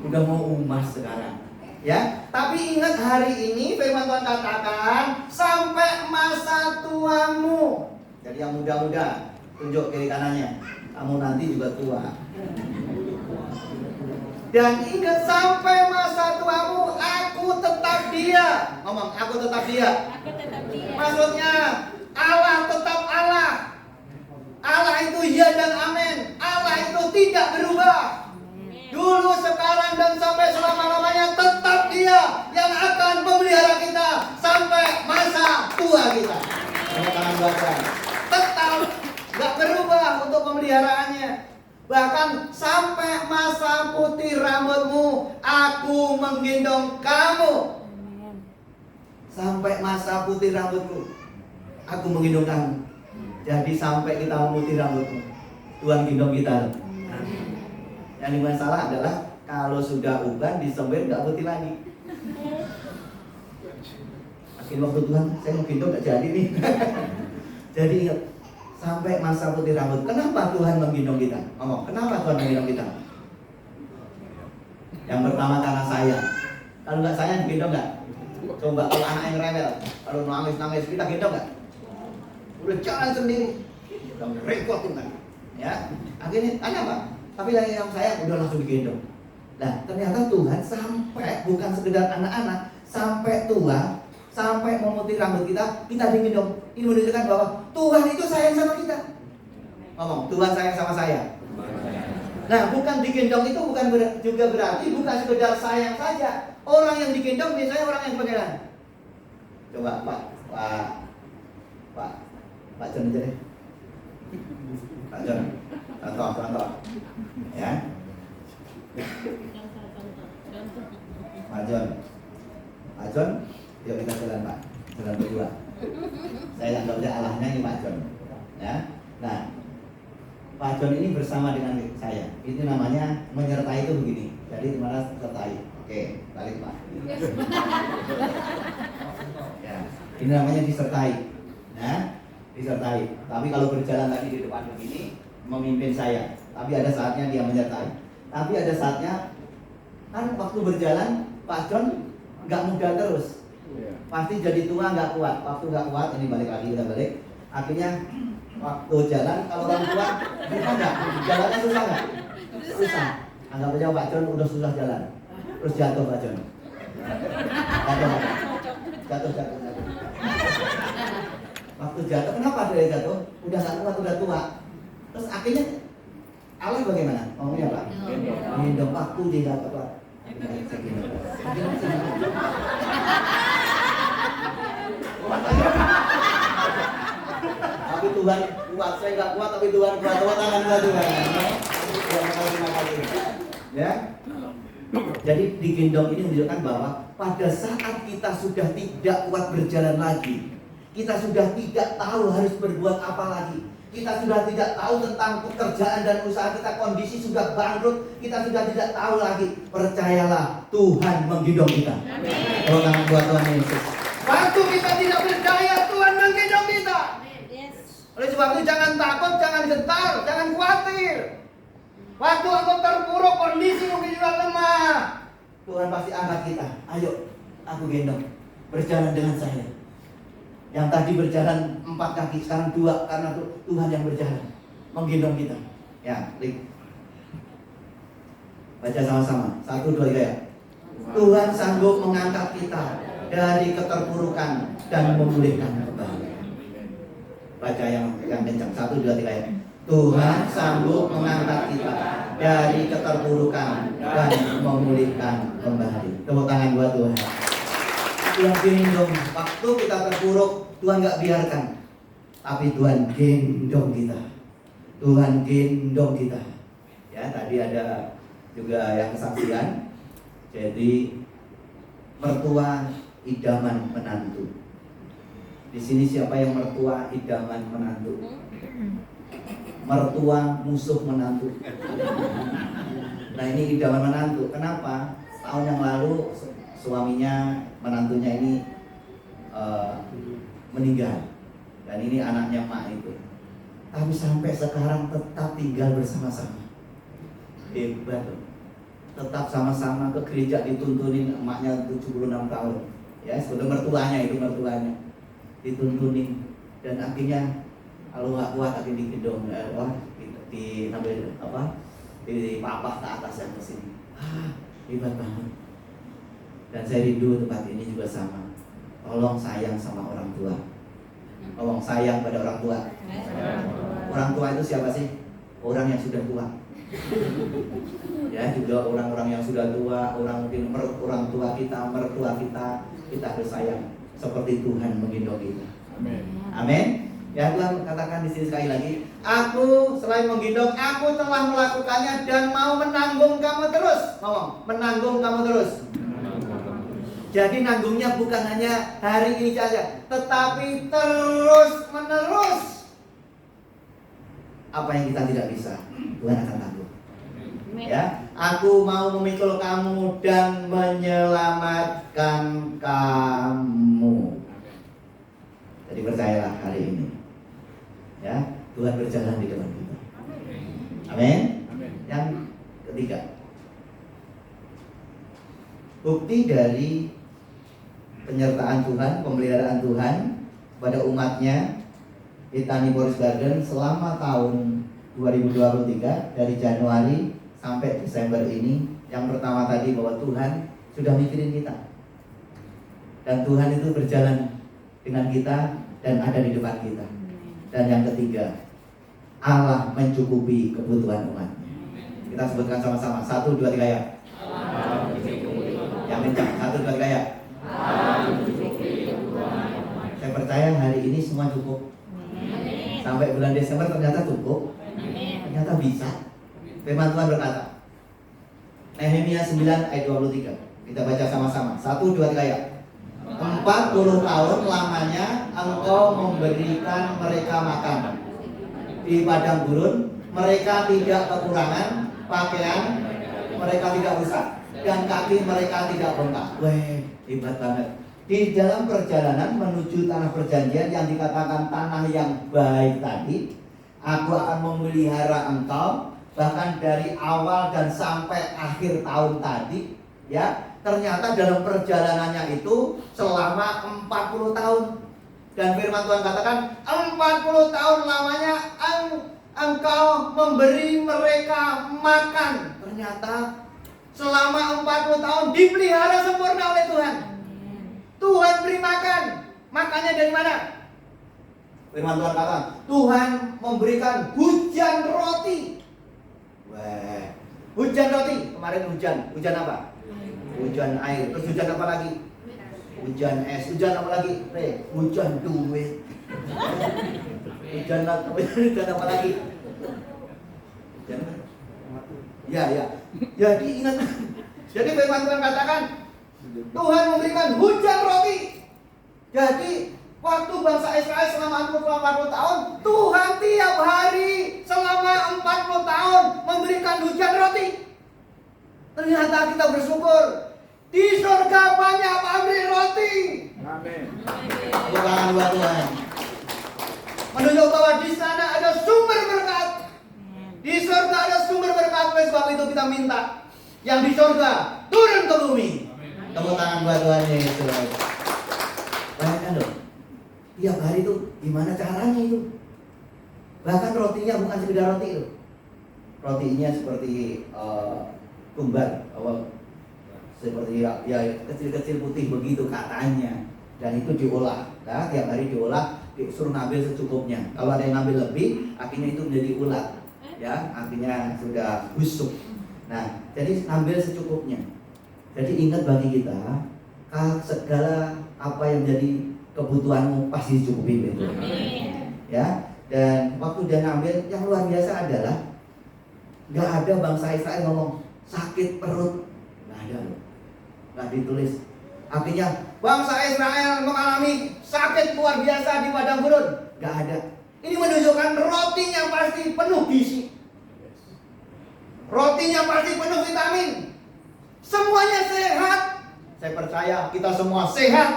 [SPEAKER 1] Udah mau emas sekarang. Ya. Tapi ingat, hari ini firman Tuhan katakan sampai masa tuamu. Jadi yang muda-muda, tunjuk kiri kanannya. Kamu nanti juga tua. Dan ingat, sampai masa tuamu aku tetap dia. Ngomong, aku tetap dia. Maksudnya Allah tetap Allah. Allah itu ya dan amin. Allah itu tidak berubah. Dulu, sekarang, dan sampai selama-lamanya tetap dia yang akan memelihara kita sampai masa tua kita. Tangan Bapak. Tetap gak berubah untuk pemeliharaannya. Bahkan sampai masa putih rambutmu aku menggendong kamu. Sampai masa putih rambutmu aku menggendong kamu. Jadi sampai kita memutih rambutmu, Tuhan gendong kita. Yang dimana salah adalah kalau sudah uban disembelih nggak putih lagi. Akhirnya waktu Tuhan saya mau gendong nggak jadi nih. Jadi ingat, sampai masa putih rambut. Kenapa Tuhan menggendong kita? Ngomong, kenapa Tuhan menggendong kita? Yang pertama karena sayang. Kalau nggak sayang gendong nggak? Coba kalau anak yang rewel, kalau nangis kita gendong nggak? Udah jalan sendiri, udah repotin kan? Ya, akhirnya tanya apa? Tapi yang sayang udah langsung digendong. Nah, ternyata Tuhan sampai bukan sekedar anak-anak, sampai tua, sampai memutih rambut kita digendong. Ini menunjukkan bahwa Tuhan itu sayang sama kita. Ngomong, Tuhan sayang sama saya. Nah, bukan digendong itu bukan juga berarti bukan sekedar sayang saja. Orang yang digendong biasanya orang yang bagaimana? Coba Pak John aja deh. Pak John, contoh, ya. Pak John, yuk kita jalan Pak, jalan berdua. Saya anggap aja Allahnya ini Pak John, ya. Nah, Pak John ini bersama dengan saya. Itu namanya menyertai itu begini. Jadi gimana sertai? Oke, balik Pak. Ya, ini namanya disertai. Ya, disertai. Tapi kalau berjalan lagi di depan begini, memimpin saya. Tapi ada saatnya dia menyertai. Tapi ada saatnya kan waktu berjalan Pak John nggak muda terus. Pasti jadi tua nggak kuat. Waktu nggak kuat, ini balik lagi kita balik. Akhirnya waktu jalan kalau orang tua bisa nggak? Jalannya susah nggak? Susah. Anggap aja Pak John udah susah jalan. Terus jatuh Pak John. Jatuh. Waktu jatuh, kenapa dia jatuh? Udah nggak kuat, udah tua. Terus akhirnya Allah bagaimana? Ngomongnya Pak? Gendong waktu dia nggak kuat. Tapi Tuhan kuat, saya nggak kuat, tapi Tuhan kuat. Tangan Tuhan. Ya. Jadi digendong ini menunjukkan bahwa pada saat kita sudah tidak kuat berjalan lagi, kita sudah tidak tahu harus berbuat apa lagi, kita sudah tidak tahu tentang pekerjaan dan usaha kita, kondisi sudah bangkrut, kita sudah tidak tahu lagi. Percayalah, Tuhan menggendong kita. Kalau tangan buat Tuhan Yesus. Waktu kita tidak berdaya, Tuhan menggendong kita. Oleh sebab itu jangan takut, jangan gentar, jangan khawatir. Waktu engkau terpuruk, kondisi mungkin juga lemah, Tuhan pasti angkat kita. Ayo, aku gendong, berjalan dengan saya. Yang tadi berjalan 4 kaki, sekarang 2, karena Tuhan yang berjalan, menggendong kita. Ya, klik. Baca sama-sama, 1, 2, 3 ya. Tuhan sanggup mengangkat kita dari keterpurukan dan memulihkan kembali. Baca yang kencang, 1, 2, 3 ya. Tuhan sanggup mengangkat kita dari keterpurukan dan memulihkan kembali. Tepuk tangan buat Tuhan. Tuhan gendong. Waktu kita terpuruk, Tuhan gak biarkan, tapi Tuhan gendong kita. Tuhan gendong kita. Ya, tadi ada juga yang kesaksian. Jadi mertua idaman menantu. Di sini siapa yang mertua idaman menantu? Mertua musuh menantu. Nah, ini idaman menantu. Kenapa? Tahun yang lalu suaminya, menantunya ini meninggal. Dan ini anaknya mak itu. Tapi sampai sekarang tetap tinggal bersama-sama. Hebat. Tetap sama-sama ke gereja, dituntunin. Emaknya 76 tahun. Ya, sebetulnya mertuanya dituntunin. Dan akhirnya kalau nggak kuat akhirnya digendong, dipapah ke atas dan ke sini. Hebat banget. Dan saya rindu tempat ini juga sama. Tolong sayang sama orang tua. Tolong sayang pada orang tua. Orang tua itu siapa sih? Orang yang sudah tua. Ya, juga orang-orang yang sudah tua, mungkin orang tua kita, mertua kita harus sayang seperti Tuhan menggendong kita. Amin. Amin. Ya, Tuhan katakan di sini sekali lagi, aku selain menggendong, aku telah melakukannya dan mau menanggung kamu terus. Ngomong, menanggung kamu terus. Jadi nanggungnya bukan hanya hari ini saja, tetapi terus menerus. Apa yang kita tidak bisa, Tuhan akan tanggung. Ya, aku mau memikul kamu dan menyelamatkan kamu. Jadi percayalah hari ini, ya, Tuhan berjalan di depan kita. Amin. Yang ketiga, bukti dari penyertaan Tuhan, pemeliharaan Tuhan pada umatnya di Tani Forest Garden selama tahun 2023 dari Januari sampai Desember ini. Yang pertama tadi bahwa Tuhan sudah mikirin kita, dan Tuhan itu berjalan dengan kita dan ada di depan kita. Dan yang ketiga, Allah mencukupi kebutuhan umatnya. Kita sebutkan sama-sama, 1, 2, 3 ya. Yang kencang, 1, 2, 3 ya. Saya percaya hari ini semua cukup. Sampai bulan Desember ternyata cukup. Ternyata bisa. Firman Tuhan berkata, Nehemia 9 ayat 23. Kita baca sama-sama, 1, 2, 3 ya. 40 tahun lamanya engkau memberikan mereka makan di padang gurun. Mereka tidak kekurangan pakaian, mereka tidak rusak, dan kaki mereka tidak bengkak. Weh, hebat banget. Di dalam perjalanan menuju tanah perjanjian yang dikatakan tanah yang baik tadi, aku akan memelihara engkau bahkan dari awal dan sampai akhir tahun tadi, ya. Ternyata dalam perjalanannya itu selama 40 tahun. Dan firman Tuhan katakan 40 tahun lamanya engkau memberi mereka makan. Ternyata selama 40 tahun dipelihara sempurna oleh Tuhan. Tuhan beri makan. Makannya dari mana? Firman Tuhan katakan Tuhan memberikan hujan roti. Wah, hujan roti. Kemarin hujan apa? Hujan air. Terus hujan apa lagi? Hujan es. Hujan apa lagi? Hujan duit. Hujan apa lagi? Hujan. Ya. Jadi ingat. Jadi firman Tuhan katakan Tuhan memberikan hujan roti. Jadi waktu bangsa Israel selama 40 tahun, Tuhan tiap hari selama 40 tahun memberikan hujan roti. Ternyata kita bersyukur. Di surga banyak pabrik roti. Amin. Bukan buat Tuhan. Menunjuk bahwa di sana ada sumber berkat. Di surga ada sumber berkat. Oleh sebab itu kita minta yang di surga turun ke bumi. Tepuk tangan buat Tuhan Yesus. Bayangkan dong, tiap hari itu gimana caranya itu? Bahkan rotinya bukan sekedar roti itu. Rotinya seperti tumbar, seperti ya kecil-kecil putih begitu katanya, dan itu diolah. Nah, tiap hari diolah, disuruh ngambil secukupnya. Kalau ada yang ngambil lebih, akhirnya itu menjadi ulat, ya, akhirnya sudah busuk. Nah, jadi ambil secukupnya. Jadi ingat bagi kita, segala apa yang jadi kebutuhanmu pasti dicukupi itu. Ya, dan waktu dia ngambil, yang luar biasa adalah nggak ada bangsa Israel ngomong sakit perut, nggak ada loh, nggak ditulis. Artinya bangsa Israel mengalami sakit luar biasa di padang gurun, nggak ada. Ini menunjukkan rotinya pasti penuh gizi, rotinya pasti penuh vitamin, semuanya sehat. Saya percaya kita semua sehat.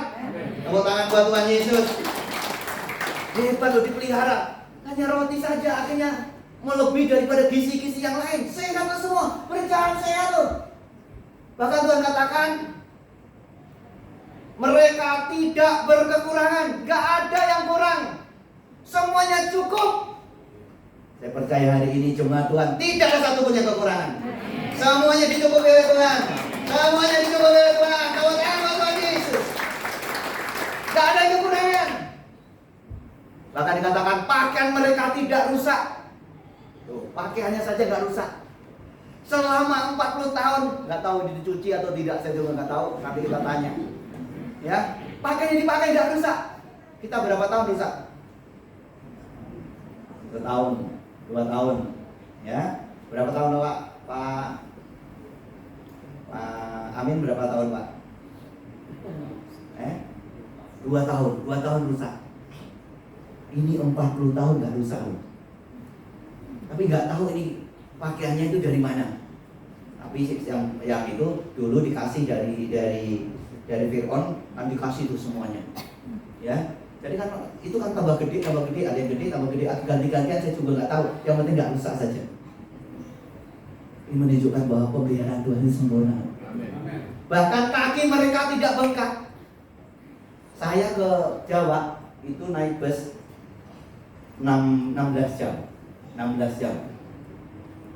[SPEAKER 1] Tepuk tangan buat Tuhan Yesus. Hebat loh, dipelihara. Hanya roti saja akhirnya melebihi daripada gizi-gizi yang lain. Sehat loh semua, berjalan sehat loh. Bahkan Tuhan katakan mereka tidak berkekurangan, gak ada yang kurang, semuanya cukup. Saya percaya hari ini jemaat Tuhan tidak ada satupun yang kekurangan. Semuanya dicukupi oleh Tuhan. Semuanya dicukupi oleh Tuhan. Tepuk tangan buat Tuhan Yesus. Gak ada yang kekurangan. Bahkan dikatakan pakaian mereka tidak rusak. Tuh, pakaiannya saja gak rusak. Selama 40 tahun, gak tahu dicuci atau tidak, saya juga gak tahu. Nanti kita tanya. Ya, pakaiannya dipakai gak rusak. Kita berapa tahun rusak? 1 tahun, 2 tahun. Ya, berapa tahun Pak Amin berapa tahun Pak? 2 tahun rusak. Ini 40 tahun gak rusak. Tapi gak tahu ini pakaiannya itu dari mana. Tapi yang itu dulu dikasih dari Fir'aun, kan dikasih itu semuanya. Ya. Jadi kan itu kan tambah gede, ada yang gede, tambah gede, ganti-gantian saya juga nggak tahu. Yang penting nggak rusak saja. Ini menunjukkan bahwa pemeliharaan Tuhan itu sempurna. Bahkan kaki mereka tidak bengkak. Saya ke Jawa itu naik bus 16 jam.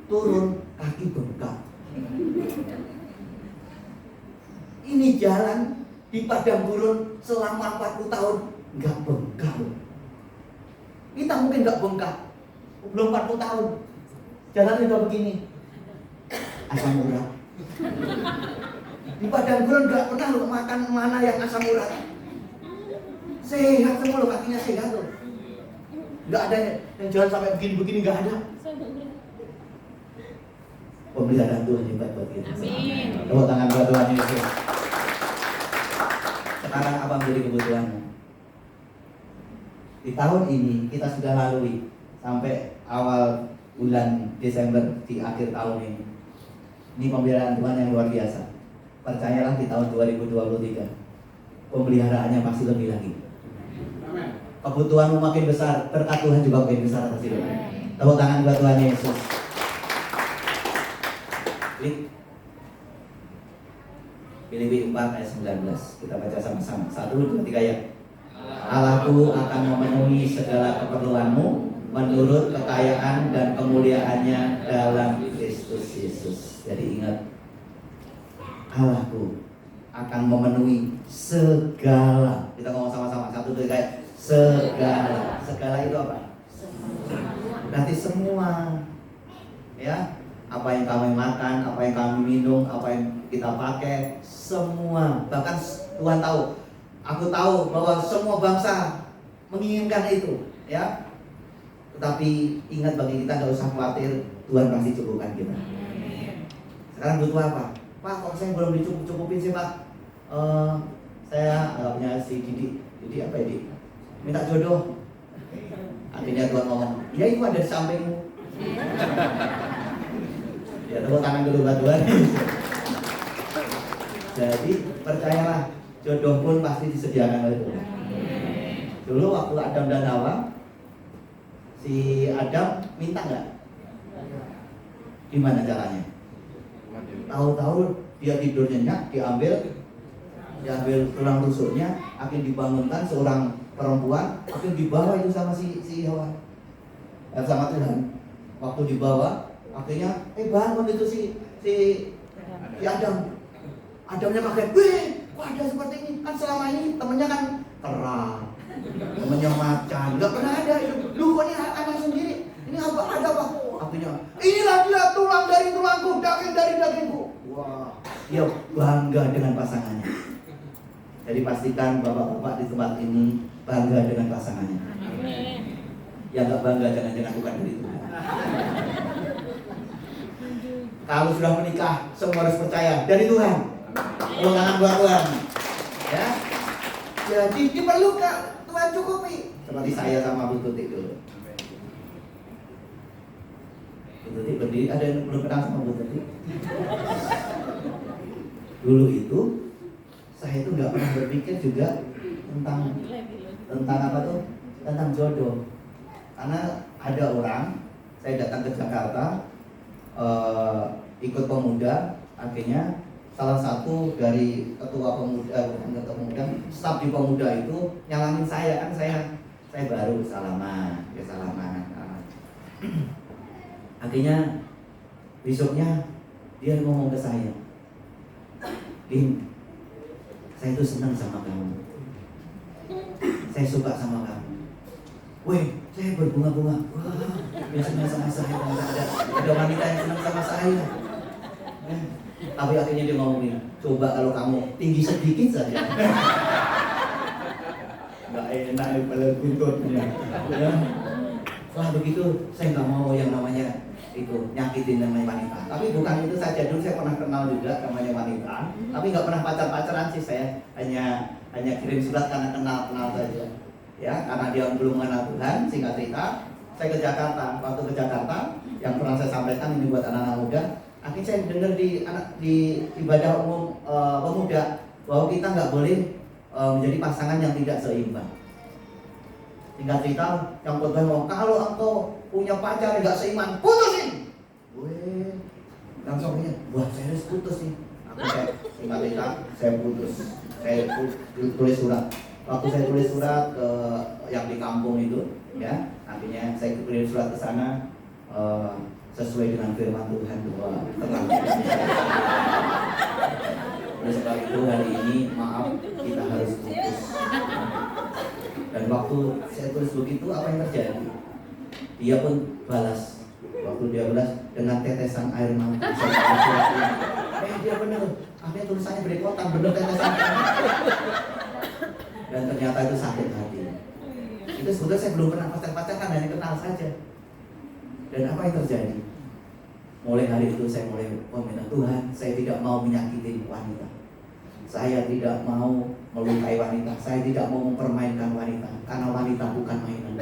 [SPEAKER 1] Turun kaki bengkak. Ini jalan di padang gurun selama 40 tahun nggak bengkak. Kita mungkin nggak bengkak, belum 40 tahun. Jalan udah begini. Asam urat. Di padang gurun nggak pernah lo makan mana yang asam urat. Sehat semua lo, kakinya sehat lo. Nggak ada yang jalan sampai begini-begini, nggak ada. Pemeliharaan Tuhan hebat buat kita.
[SPEAKER 2] Amin.
[SPEAKER 1] Tepuk tangan buat Tuhan Yesus. Sekarang apa menjadi kebutuhanmu? Di tahun ini kita sudah lalui sampai awal bulan Desember di akhir tahun ini. Ini pemeliharaan Tuhan yang luar biasa. Percayalah di tahun 2023 pemeliharaannya pasti lebih lagi. Kebutuhanmu makin besar, berkat Tuhan juga makin besar atas hidupmu. Tepuk tangan buat Tuhan Yesus. Filipi 4 ayat 19. Kita baca sama-sama. 1, 2, 3 ya. Allahku akan memenuhi segala keperluanmu menurut kekayaan dan kemuliaannya dalam Kristus Yesus. Jadi ingat, Allahku akan memenuhi segala. Kita ngomong sama-sama. 1, 2, 3. Segala. Segala itu apa? Berarti semua. Ya. Apa yang kami makan, apa yang kami minum, apa yang kita pakai, semua. Bahkan Tuhan tahu. Aku tahu bahwa semua bangsa menginginkan itu, ya. Tetapi ingat, bagi kita nggak usah khawatir, Tuhan pasti cukupkan kita. Sekarang butuh apa? Pak, kok saya belum dicukupin sih, Pak? Saya nggak punya si Didi apa ya, Didi? Minta jodoh. Akhirnya Tuhan ngomong, ya itu ada di sampingmu. Ya, tepuk tangan dulu buat Tuhan. Jadi percayalah, jodoh pun pasti disediakan oleh Tuhan. Dulu waktu Adam dan Hawa, si Adam minta nggak? Gimana caranya? Tahu-tahu dia tidur nyenyak, diambil tulang rusuknya, akhirnya dibangunkan seorang perempuan, akhirnya dibawa itu sama si Hawa, sama Tuhan. Waktu dibawa, akhirnya bangun itu si Adam. Adamnya kaget, kok ada seperti ini? Kan selama ini temennya kan terang, temennya macan, nggak pernah ada itu. Lu kok ini anak sendiri? Ini apa? Ada apa? Akhirnya, inilah dia, tulang dari tulangku, daging dari dagingku. Wah, dia bangga dengan pasangannya. Jadi pastikan bapak-bapak di tempat ini bangga dengan pasangannya. Yang nggak bangga jangan bukan dari Tuhan. Kalau sudah menikah, semua harus percaya dari Tuhan. Tepuk tangan buat Tuhan. Ya. Jadi diperlukan, Tuhan cukupi. Seperti saya sama Bu Tuti dulu. Bu Tuti berdiri, ada yang belum kenal sama Bu Tuti? Dulu itu saya itu nggak pernah berpikir juga tentang apa tuh? Tentang jodoh. Karena ada orang, saya datang ke Jakarta, ikut pemuda, akhirnya salah satu dari ketua pemuda, staf di pemuda itu nyalamin saya, kan saya baru salaman. Akhirnya besoknya dia ngomong ke saya, Din, saya itu senang sama kamu, saya suka sama kamu. Weh, saya berbunga-bunga. Wah, dia senang sama saya. Ada wanita yang senang sama saya. Tapi akhirnya dia ngomongin, coba kalau kamu tinggi sedikit saja. Nggak enak pada buntutnya. Ya. Wah, begitu saya nggak mau yang namanya itu nyakitin namanya wanita. Tapi bukan itu saja, dulu saya pernah kenal juga namanya wanita. Tapi nggak pernah pacaran sih, saya hanya kirim surat karena kenal saja. Ya, karena dia belum mengenal Tuhan. Singkat cerita, saya ke Jakarta. Waktu ke Jakarta, yang pernah saya sampaikan ini buat anak-anak muda, Akhirnya saya dengar di ibadah umum pemuda bahwa kita nggak boleh menjadi pasangan yang tidak seimbang. Tinggal cerita yang khotbah ngomong, kalau engkau punya pacar yang nggak seimbang, putusin. Weh, langsung aja, wah saya harus putus nih. Aku singkat cerita, saya putus. Saya tulis surat. Waktu saya tulis surat ke yang di kampung itu, ya, akhirnya saya kirim surat ke sana sesuai dengan firman Tuhan bahwa tenang. Oleh sebab itu hari ini maaf kita harus putus. Dan waktu saya tulis begitu, apa yang terjadi? Dia pun balas. Waktu dia balas dengan tetesan air mata. Dia benar. Akhirnya tulisannya belepotan, benar tetesan air mata. Dan ternyata itu sakit hati. Itu sebetulnya saya belum pernah pacar-pacaran, hanya kenal saja. Dan apa yang terjadi? Mulai hari itu saya mulai meminta Tuhan, saya tidak mau menyakiti wanita. Saya tidak mau melukai wanita. Saya tidak mau mempermainkan wanita. Karena wanita bukan mainan.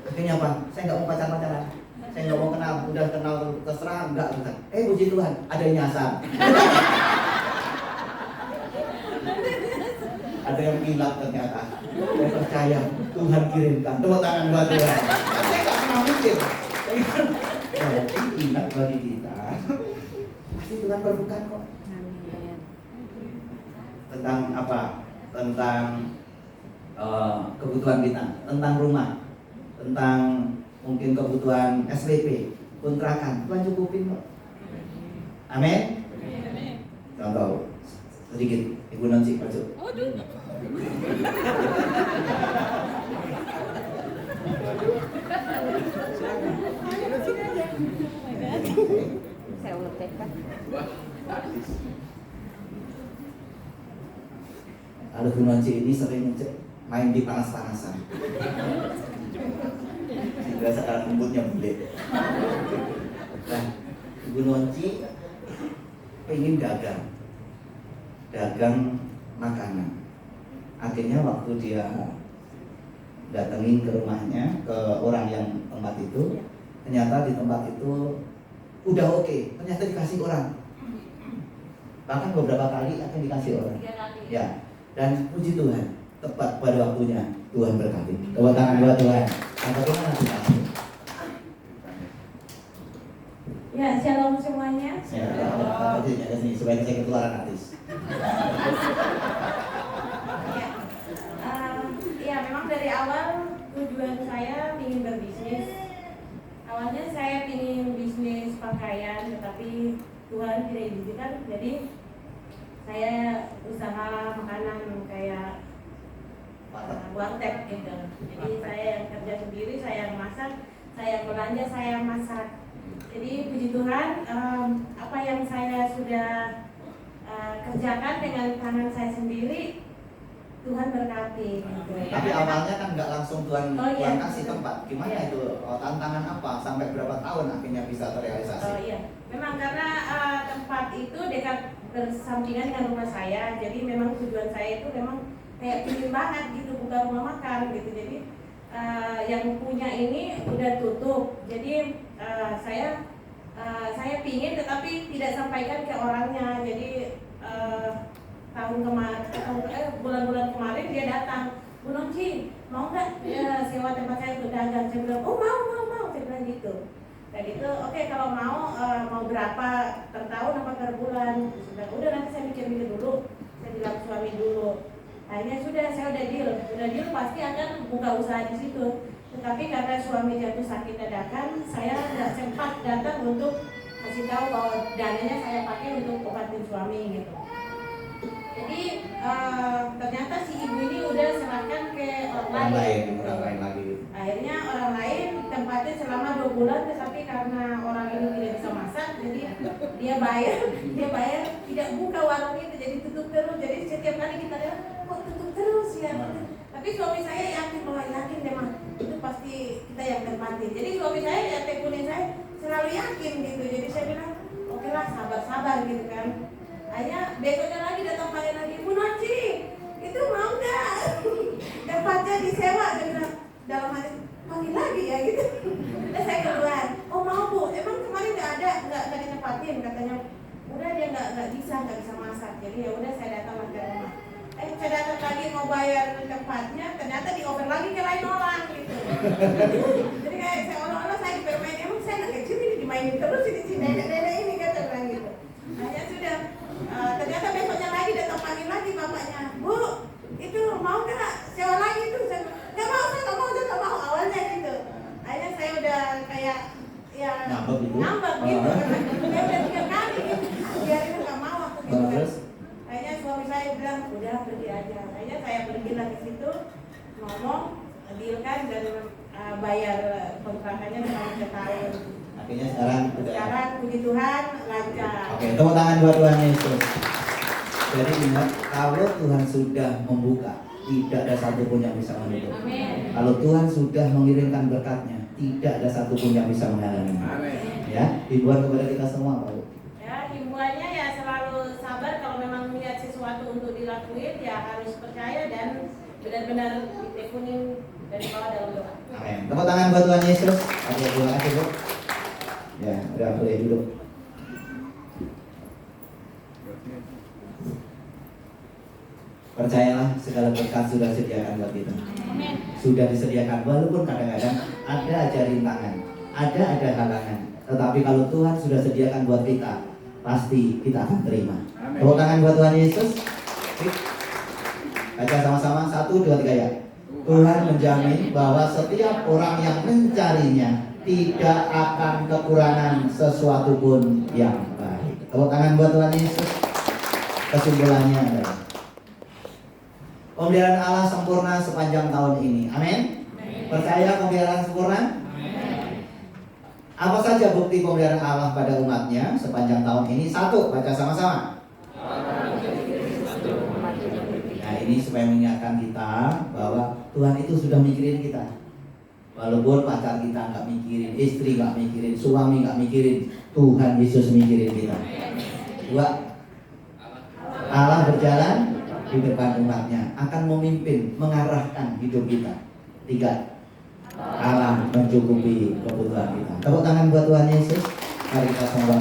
[SPEAKER 1] Akhirnya apa? Saya nggak mau pacar-pacaran. Saya nggak mau kenal. Udah kenal terserah enggak. Puji Tuhan, ada yang nyasar. Ada yang bilang ternyata. Saya percaya Tuhan kirimkan. Tepuk tangan buat Tuhan. Saya nggak pernah mikir. Kalau ingat bagi kita, pasti Tuhan berbukan kok. Tentang apa? Tentang kebutuhan kita, tentang rumah, tentang mungkin kebutuhan SPP, kontrakan, Tuhan cukupin kok. Amin. Contoh sedikit, Ibu Nancy masuk.
[SPEAKER 2] Saya ulet kan.
[SPEAKER 1] Kalau Bu Nancy ini sering main di panas-panasan. Sehingga sekarang rambutnya bulet. Nah, Bu Nancy pengen dagang makanan. Akhirnya waktu dia datengin ke rumahnya, ke orang yang tempat itu, ternyata di tempat itu udah oke, ternyata dikasih orang. Bahkan beberapa kali akan dikasih orang. Ya. Dan puji Tuhan, tepat pada waktunya Tuhan berkati. Tepuk tangan buat Tuhan. Bagaimana Tuhan?
[SPEAKER 2] Ya, shalom semuanya.
[SPEAKER 1] Ya, ada sini supaya saya ketularan artis.
[SPEAKER 2] Ya, memang dari awal tujuan saya ingin berbisnis. Awalnya saya ingin bisnis pakaian, tetapi Tuhan tidak izinkan. Jadi saya usaha makanan kayak warteg gitu. Jadi saya yang kerja sendiri, saya yang masak, saya yang belanja, saya yang masak. Jadi puji Tuhan, apa yang saya sudah kerjakan dengan tangan saya sendiri, Tuhan berkati. Gitu.
[SPEAKER 1] Tapi awalnya kan nggak langsung Tuhan kasih
[SPEAKER 2] betul.
[SPEAKER 1] tempat. Gimana itu? Tantangan apa? Sampai berapa tahun akhirnya bisa terrealisasi?
[SPEAKER 2] Oh iya, memang karena tempat itu dekat bersampingan dengan rumah saya. Jadi memang tujuan saya itu memang kayak pingin banget gitu, buka rumah makan gitu. Jadi yang punya ini udah tutup. Jadi saya pingin tetapi tidak sampaikan ke orangnya. Jadi bulan-bulan kemarin dia datang, Bu Nonci, mau nggak sewa tempat saya untuk dagang? Saya bilang, oh mau, saya bilang gitu. Dan itu oke, kalau mau berapa per tahun apa per bulan? Sudah, udah nanti saya mikir dulu. Saya bilang suami dulu. Akhirnya saya udah deal pasti akan buka usaha di situ. Tetapi karena suami jatuh sakit dadakan, saya nggak sempat datang untuk kasih tahu bahwa dananya saya pakai untuk obatin suami gitu. Jadi ternyata si ibu ini udah serahkan ke orang lain
[SPEAKER 1] lagi.
[SPEAKER 2] Akhirnya orang lain tempatin selama 2 bulan, tetapi karena orang ini tidak bisa masak, jadi dia bayar tidak buka warung itu, jadi tutup terus. Jadi setiap kali kita lihat kok tutup terus ya. Tapi suami saya yakin deh mah itu pasti kita yang tempatin. Jadi suami saya ya tekunin saya selalu yakin gitu. Jadi saya bilang oke lah, sabar gitu kan. Akhirnya besoknya lagi datang panggil lagi, Bu Nonci, itu mau nggak tempatnya disewa? Dia bilang dalam hati panggil lagi ya gitu. Dan saya keluar, oh
[SPEAKER 3] mau Bu, emang kemarin nggak ditempatin katanya. Udah dia nggak bisa masak. Jadi ya udah saya datang ke rumah. Saya datang lagi mau bayar tempatnya, ternyata dioper lagi ke lain orang gitu. Jadi kayak saya olah-olah saya dipermain, emang saya anak kecil ini dimainin terus ini si nenek-nenek ini kata bilang gitu. Hanya sudah, ternyata besoknya lagi datang panggil lagi bapaknya, Bu, itu mau nggak sewa lagi tuh? Saya nggak mau, saya nggak mau awalnya gitu. Akhirnya saya udah kayak ya ngambek gitu. Saya udah 3 kali gitu, biarin nggak mau aku gitu kan. Akhirnya suami saya bilang udah pergi aja. Akhirnya saya pergi lagi ke situ ngomong, dealkan dan bayar kontrakannya selama 3 tahun.
[SPEAKER 1] Akhirnya sekarang
[SPEAKER 3] puji Tuhan lancar.
[SPEAKER 1] Oke, tepuk tangan buat Tuhan Yesus. Jadi ingat, kalau Tuhan sudah membuka, tidak ada satupun yang bisa menutup.
[SPEAKER 3] Amin.
[SPEAKER 1] Kalau Tuhan sudah mengirimkan berkatnya, tidak ada satupun yang bisa menghalanginya. Ya, hiburan kepada kita semua, Pak.
[SPEAKER 3] Ya, himbauannya ya selalu sabar. Kalau memang melihat sesuatu untuk dilakuin, ya harus percaya dan benar-benar ditekunin dari bawah dalam doa.
[SPEAKER 1] Amin. Tepuk tangan buat Tuhan Yesus. Oke, terima kasih, Bu. Ya, udah boleh duduk. Percayalah, segala berkat sudah disediakan buat kita. Sudah disediakan, walaupun kadang-kadang ada aja rintangan, ada halangan. Tetapi kalau Tuhan sudah sediakan buat kita, pasti kita akan terima. Tepuk tangan buat Tuhan Yesus. Baca sama-sama, 1, 2, 3 ya. Tuhan menjamin bahwa setiap orang yang mencarinya tidak akan kekurangan sesuatu pun yang baik. Tepuk tangan buat Tuhan Yesus. Kesimpulannya adalah pemeliharaan Allah sempurna sepanjang tahun ini. Amin. Percaya pemeliharaan sempurna? Apa saja bukti pemeliharaan Allah pada umatnya sepanjang tahun ini? 1, baca sama-sama. Nah, ini supaya mengingatkan kita bahwa Tuhan itu sudah mikirin kita. Walaupun pacar kita nggak mikirin, istri nggak mikirin, suami nggak mikirin, Tuhan Yesus mikirin kita. 2, Allah berjalan di depan umatnya, akan memimpin, mengarahkan hidup kita. 3, Allah mencukupi kebutuhan kita. Tepuk tangan buat Tuhan Yesus. Mari kita semua